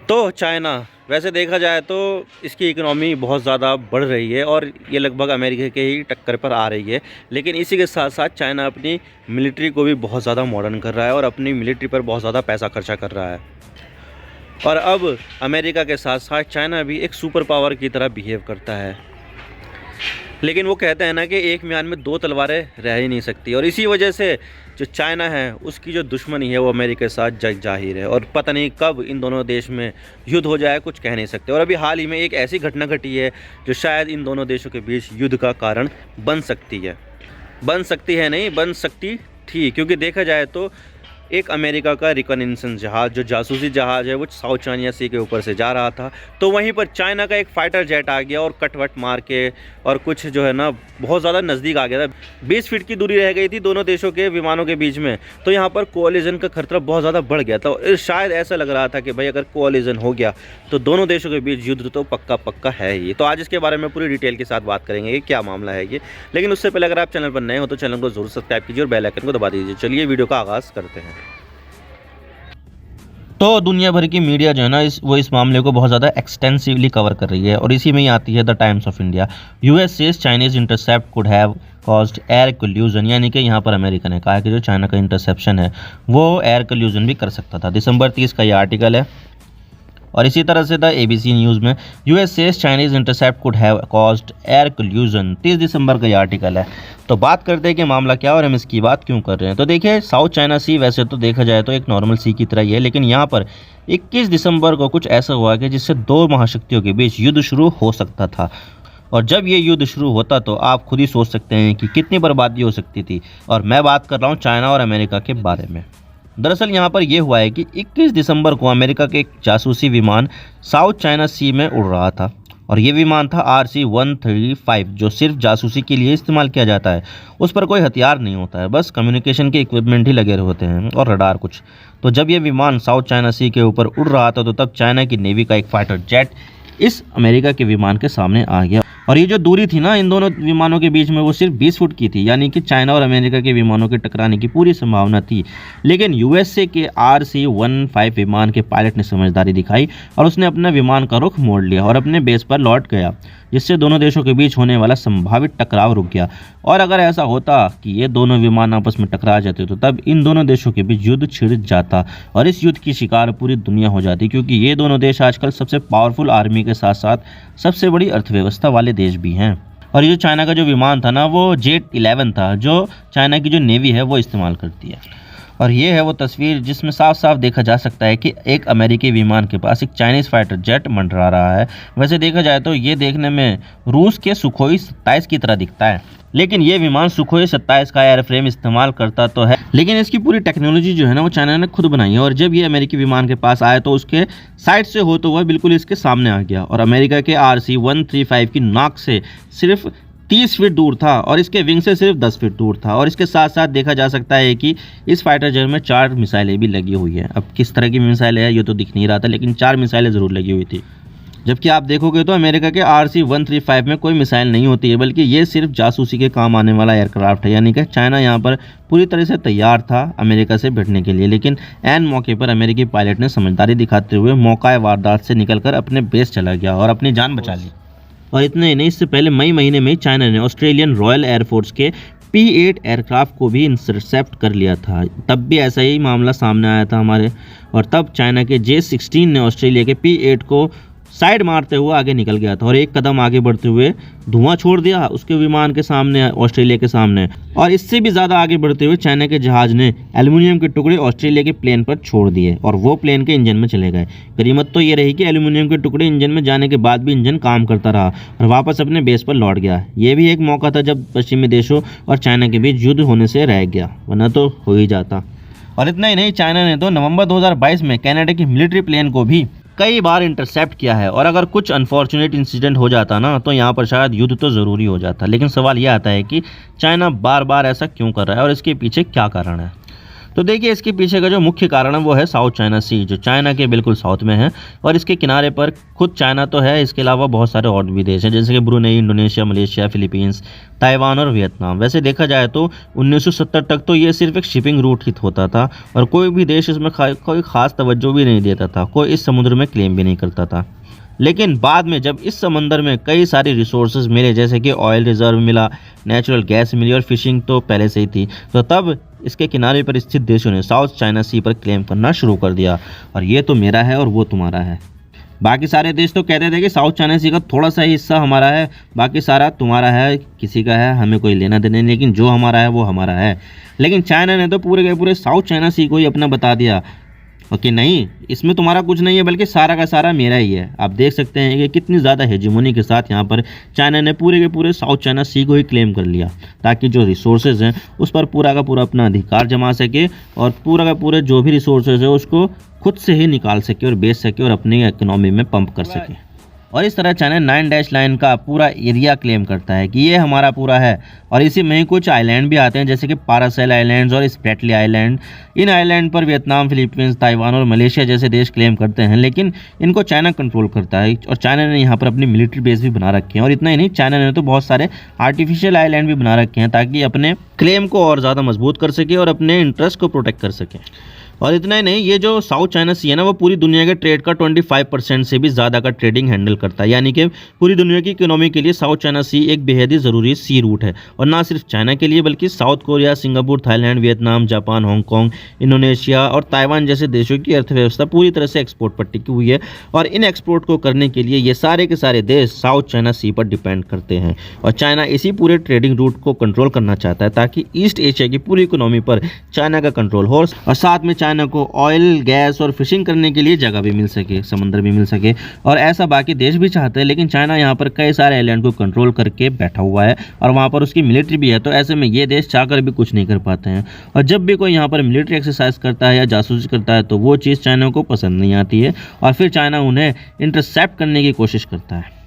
तो चाइना वैसे देखा जाए तो इसकी इकोनॉमी बहुत ज़्यादा बढ़ रही है और ये लगभग अमेरिका के ही टक्कर पर आ रही है। लेकिन इसी के साथ साथ चाइना अपनी मिलिट्री को भी बहुत ज़्यादा मॉडर्न कर रहा है और अपनी मिलिट्री पर बहुत ज़्यादा पैसा खर्चा कर रहा है। और अब अमेरिका के साथ साथ चाइना भी एक सुपर पावर की तरह बिहेव करता है। लेकिन वो कहते हैं ना कि एक म्यान में दो तलवारें रह ही नहीं सकती, और इसी वजह से जो चाइना है उसकी जो दुश्मनी है वो अमेरिका के साथ जग जाहिर है। और पता नहीं कब इन दोनों देश में युद्ध हो जाए, कुछ कह नहीं सकते। और अभी हाल ही में एक ऐसी घटना घटी है जो शायद इन दोनों देशों के बीच युद्ध का कारण बन सकती है। बन सकती थी, क्योंकि देखा जाए तो एक अमेरिका का रिकॉनेसेंस जहाज़, जो जासूसी जहाज़ है, वो साउथ चाइना सी के ऊपर से जा रहा था। तो वहीं पर चाइना का एक फाइटर जेट आ गया और कटवट मार के, और कुछ जो है ना बहुत ज़्यादा नज़दीक आ गया था। 20 फीट की दूरी रह गई थी दोनों देशों के विमानों के बीच में। तो यहाँ पर कोलिजन का खतरा बहुत ज़्यादा बढ़ गया था। और शायद ऐसा लग रहा था कि भाई अगर कोलिजन हो गया तो दोनों देशों के बीच युद्ध तो पक्का है ही। तो आज इसके बारे में पूरी डिटेल के साथ बात करेंगे कि क्या मामला है ये। लेकिन उससे पहले अगर आप चैनल पर नए हो तो चैनल को जरूर सब्सक्राइब कीजिए और बेल आइकन को दबा दीजिए। चलिए वीडियो का आगाज़ करते हैं। तो दुनिया भर की मीडिया जो है ना वो इस मामले को बहुत ज़्यादा एक्सटेंसिवली कवर कर रही है, और इसी में ही आती है the times of India. US says Chinese intercept could have caused air collusion, यानी कि यहाँ पर अमेरिका ने कहा है कि जो चाइना का इंटरसेप्शन है वो एयर कोल्यूजन भी कर सकता था। दिसंबर 30 का ये आर्टिकल है। और इसी तरह से द एबीसी न्यूज़ में US says Chinese intercept could have caused air collusion, 30 दिसंबर का ये आर्टिकल है। तो बात करते हैं कि मामला क्या और हम इसकी बात क्यों कर रहे हैं। तो देखिए, साउथ चाइना सी वैसे तो देखा जाए तो एक नॉर्मल सी की तरह ही है, लेकिन यहाँ पर 21 दिसंबर को कुछ ऐसा हुआ कि जिससे दो महाशक्तियों के बीच युद्ध शुरू हो सकता था। और जब ये युद्ध शुरू होता तो आप खुद ही सोच सकते हैं कि कितनी बर्बादी हो सकती थी। और मैं बात कर रहा हूँ चाइना और अमेरिका के बारे में। दरअसल यहाँ पर यह हुआ है कि 21 दिसंबर को अमेरिका के एक जासूसी विमान साउथ चाइना सी में उड़ रहा था, और ये विमान था RC-135, जो सिर्फ जासूसी के लिए इस्तेमाल किया जाता है। उस पर कोई हथियार नहीं होता है, बस कम्युनिकेशन के इक्विपमेंट ही लगे होते हैं और रडार कुछ। तो जब ये विमान साउथ चाइना सी के ऊपर उड़ रहा था तो तब चाइना की नेवी का एक फाइटर जेट इस अमेरिका के विमान के सामने आ गया। और ये जो दूरी थी ना इन दोनों विमानों के बीच में वो सिर्फ 20 फुट की थी, यानी कि चाइना और अमेरिका के विमानों के टकराने की पूरी संभावना थी। लेकिन यूएसए के RC-15 विमान के पायलट ने समझदारी दिखाई और उसने अपना विमान का रुख मोड़ लिया और अपने बेस पर लौट गया, जिससे दोनों देशों के बीच होने वाला संभावित टकराव रुक गया। और अगर ऐसा होता कि ये दोनों विमान आपस में टकरा जाते तो तब इन दोनों देशों के बीच युद्ध छिड़ जाता और इस युद्ध की शिकार पूरी दुनिया हो जाती, क्योंकि ये दोनों देश आजकल सबसे पावरफुल आर्मी के साथ साथ सबसे बड़ी अर्थव्यवस्था वाले देश भी हैं। और ये जो चाइना का जो विमान था ना वो जेट 11 था, जो चाइना की जो नेवी है वो इस्तेमाल करती है। और ये है वो तस्वीर जिसमें साफ साफ देखा जा सकता है कि एक अमेरिकी विमान के पास एक चाइनीज़ फाइटर जेट मंडरा रहा है। वैसे देखा जाए तो ये देखने में रूस के सुखोई 27 की तरह दिखता है, लेकिन ये विमान सुखोई 27 का एयरफ्रेम इस्तेमाल करता तो है, लेकिन इसकी पूरी टेक्नोलॉजी जो है ना वो चाइना ने खुद बनाई है। और जब ये अमेरिकी विमान के पास आया तो उसके साइड से हो तो वह बिल्कुल इसके सामने आ गया, और अमेरिका के RC-135 की नाक से सिर्फ 30 फीट दूर था और इसके विंग से सिर्फ 10 फीट दूर था। और इसके साथ साथ देखा जा सकता है कि इस फाइटर जेट में 4 मिसाइलें भी लगी हुई हैं। अब किस तरह की मिसाइलें हैं ये तो दिख नहीं रहा था, लेकिन 4 मिसाइलें ज़रूर लगी हुई थी। जबकि आप देखोगे तो अमेरिका के RC-135 में कोई मिसाइल नहीं होती है, बल्कि ये सिर्फ जासूसी के काम आने वाला एयरक्राफ्ट है। यानी कि चाइना यहाँ पर पूरी तरह से तैयार था अमेरिका से भिड़ने के लिए, लेकिन ऐन मौके पर अमेरिकी पायलट ने समझदारी दिखाते हुए मौका वारदात से निकलकर अपने बेस चला गया और अपनी जान बचा ली। और इतने ही नहीं, इससे पहले मई महीने में चाइना ने ऑस्ट्रेलियन रॉयल एयरफोर्स के P-8 एयरक्राफ्ट को भी इंटरसेप्ट कर लिया था। तब भी ऐसा ही मामला सामने आया था हमारे, और तब चाइना के J-16 ने ऑस्ट्रेलिया के P-8 को साइड मारते हुए आगे निकल गया था और एक कदम आगे बढ़ते हुए धुआं छोड़ दिया उसके विमान के सामने, ऑस्ट्रेलिया के सामने। और इससे भी ज़्यादा आगे बढ़ते हुए चाइना के जहाज़ ने एल्युमिनियम के टुकड़े ऑस्ट्रेलिया के प्लेन पर छोड़ दिए और वो प्लेन के इंजन में चले गए। गनीमत तो ये रही कि एल्युमिनियम के टुकड़े इंजन में जाने के बाद भी इंजन काम करता रहा और वापस अपने बेस पर लौट गया। ये भी एक मौका था जब पश्चिमी देशों और चाइना के बीच युद्ध होने से रह गया, वरना तो हो ही जाता। और इतना ही नहीं, चाइना ने तो नवंबर 2022 में कनाडा की मिलिट्री प्लेन को भी कई बार इंटरसेप्ट किया है। और अगर कुछ अनफॉर्चुनेट इंसिडेंट हो जाता ना तो यहाँ पर शायद युद्ध तो ज़रूरी हो जाता। लेकिन सवाल यह आता है कि चाइना बार बार ऐसा क्यों कर रहा है और इसके पीछे क्या कारण है। तो देखिए इसके पीछे का जो मुख्य कारण है वो है साउथ चाइना सी, जो चाइना के बिल्कुल साउथ में है और इसके किनारे पर खुद चाइना तो है, इसके अलावा बहुत सारे और भी देश हैं जैसे कि Brunei, Indonesia, Malaysia, Philippines, Taiwan और वियतनाम। वैसे देखा जाए तो 1970 तक तो ये सिर्फ एक शिपिंग रूट ही होता था और कोई भी देश इसमें कोई खास तवज्जो भी नहीं देता था, कोई इस समुद्र में क्लेम भी नहीं करता था। लेकिन बाद में जब इस समंदर में कई सारी रिसोर्सेज मिले, जैसे कि ऑयल रिजर्व मिला, नेचुरल गैस मिली और फिशिंग तो पहले से ही थी, तो तब इसके किनारे पर स्थित देशों ने साउथ चाइना सी पर क्लेम करना शुरू कर दिया और ये तो मेरा है और वो तुम्हारा है। बाकी सारे देश तो कहते थे कि साउथ चाइना सी का थोड़ा सा ही हिस्सा हमारा है, बाकी सारा तुम्हारा है, किसी का है, हमें कोई लेना देना नहीं, लेकिन जो हमारा है वो हमारा है। लेकिन चाइना ने तो पूरे के पूरे साउथ चाइना सी को ही अपना बता दिया कि नहीं, इसमें तुम्हारा कुछ नहीं है बल्कि सारा का सारा मेरा ही है। आप देख सकते हैं कि कितनी ज़्यादा हेजेमोनी के साथ यहाँ पर चाइना ने पूरे के पूरे साउथ चाइना सी को ही क्लेम कर लिया, ताकि जो रिसोर्सेज हैं उस पर पूरा का पूरा अपना अधिकार जमा सके और पूरा का पूरे जो भी रिसोर्सेज है उसको खुद से ही निकाल सके और बेच सके और अपनी इकोनॉमी में पंप कर सके। और इस तरह चाइना 9 डैश लाइन का पूरा एरिया क्लेम करता है कि ये हमारा पूरा है और इसी में ही कुछ आइलैंड भी आते हैं जैसे कि पारासेल आइलैंड्स और स्प्रेटली आइलैंड। इन आइलैंड पर वियतनाम, फिलीपींस, ताइवान और मलेशिया जैसे देश क्लेम करते हैं, लेकिन इनको चाइना कंट्रोल करता है और चाइना ने यहाँ पर अपनी मिलिट्री बेस भी बना रखे हैं। और इतना ही नहीं, चाइना ने तो बहुत सारे आर्टिफिशियल आइलैंड भी बना रखे हैं ताकि अपने क्लेम को और ज़्यादा मजबूत कर सके और अपने इंटरेस्ट को प्रोटेक्ट कर सके। और इतना ही नहीं, ये जो साउथ चाइना सी है ना, वो पूरी दुनिया के ट्रेड का 25% से भी ज़्यादा का ट्रेडिंग हैंडल करता है, यानी कि पूरी दुनिया की इकोनॉमी के लिए साउथ चाइना सी एक बेहद ही ज़रूरी सी रूट है। और ना सिर्फ चाइना के लिए बल्कि south Korea, Singapore, Thailand, Vietnam, Japan, Hong Kong, Indonesia और ताइवान जैसे देशों की अर्थव्यवस्था पूरी तरह से एक्सपोर्ट पर टिकी हुई है और इन एक्सपोर्ट को करने के लिए ये सारे के सारे देश साउथ चाइना सी पर डिपेंड करते हैं। और चाइना इसी पूरे ट्रेडिंग रूट को कंट्रोल करना चाहता है ताकि ईस्ट एशिया की पूरी इकोनॉमी पर चाइना का कंट्रोल हो और साथ में चाइना को ऑयल, गैस और फिशिंग करने के लिए जगह भी मिल सके, समंदर भी मिल सके। और ऐसा बाकी देश भी चाहते हैं, लेकिन चाइना यहाँ पर कई सारे आइलैंड को कंट्रोल करके बैठा हुआ है और वहाँ पर उसकी मिलिट्री भी है, तो ऐसे में ये देश चाहकर भी कुछ नहीं कर पाते हैं। और जब भी कोई यहाँ पर मिलिट्री एक्सरसाइज करता है या जासूसी करता है तो वो चीज़ चाइना को पसंद नहीं आती है और फिर चाइना उन्हें इंटरसेप्ट करने की कोशिश करता है।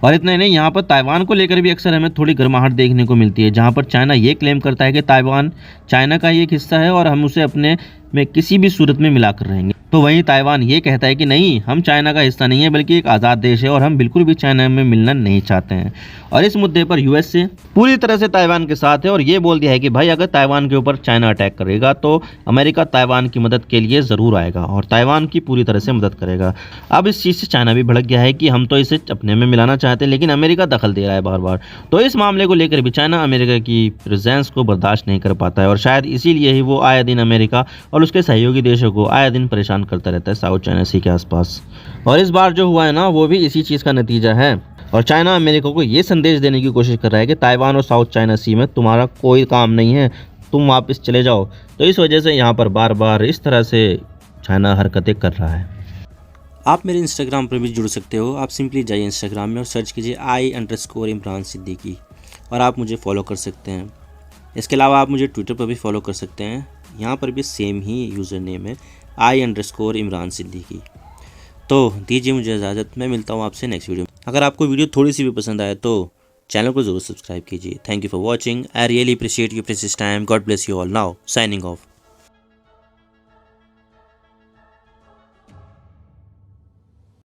और इतना ही नहीं, यहाँ पर ताइवान को लेकर भी अक्सर हमें थोड़ी गर्माहट देखने को मिलती है, जहाँ पर चाइना ये क्लेम करता है कि ताइवान चाइना का ही एक हिस्सा है और हम उसे अपने में किसी भी सूरत में मिलाकर रहेंगे। तो वहीं ताइवान ये कहता है कि नहीं, हम चाइना का हिस्सा नहीं है बल्कि एक आज़ाद देश है और हम बिल्कुल भी चाइना में मिलना नहीं चाहते हैं। और इस मुद्दे पर यूएसए पूरी तरह से ताइवान के साथ है और ये बोल दिया है कि भाई अगर ताइवान के ऊपर चाइना अटैक करेगा तो अमेरिका ताइवान की मदद के लिए ज़रूर आएगा और ताइवान की पूरी तरह से मदद करेगा। अब इस चीज़ से चाइना भी भड़क गया है कि हम तो इसे अपने में मिलाना चाहते हैं, लेकिन अमेरिका दखल दे रहा है बार बार। तो इस मामले को लेकर भी चाइना अमेरिका की प्रेजेंस को बर्दाश्त नहीं कर पाता है और शायद इसीलिए ही वो आए दिन अमेरिका और उसके सहयोगी देशों को आए दिन परेशान करता रहता है साउथ चाइना सी के आसपास। और इस बार जो हुआ है ना, वो भी इसी चीज़ का नतीजा है। और चाइना अमेरिका को ये संदेश देने की कोशिश कर रहा है कि ताइवान और साउथ चाइना सी में तुम्हारा कोई काम नहीं है, तुम वापस चले जाओ। तो इस वजह से यहाँ पर बार बार इस तरह से चाइना हरकतें कर रहा है। आप मेरे इंस्टाग्राम पर भी जुड़ सकते हो। आप सिंपली जाइए इंस्टाग्राम में और सर्च कीजिए I_Imran Siddiqui और आप मुझे फॉलो कर सकते हैं। इसके अलावा आप मुझे ट्विटर पर भी फॉलो कर सकते हैं, यहाँ पर भी सेम ही यूज़र नेम है I_Imran Siddiqui। तो दीजिए मुझे इजाज़त, मैं मिलता हूँ आपसे नेक्स्ट वीडियो में। अगर आपको वीडियो थोड़ी सी भी पसंद आए तो चैनल को ज़रूर सब्सक्राइब कीजिए। Thank you for watching. I really appreciate your precious time. God bless you all. Now signing off.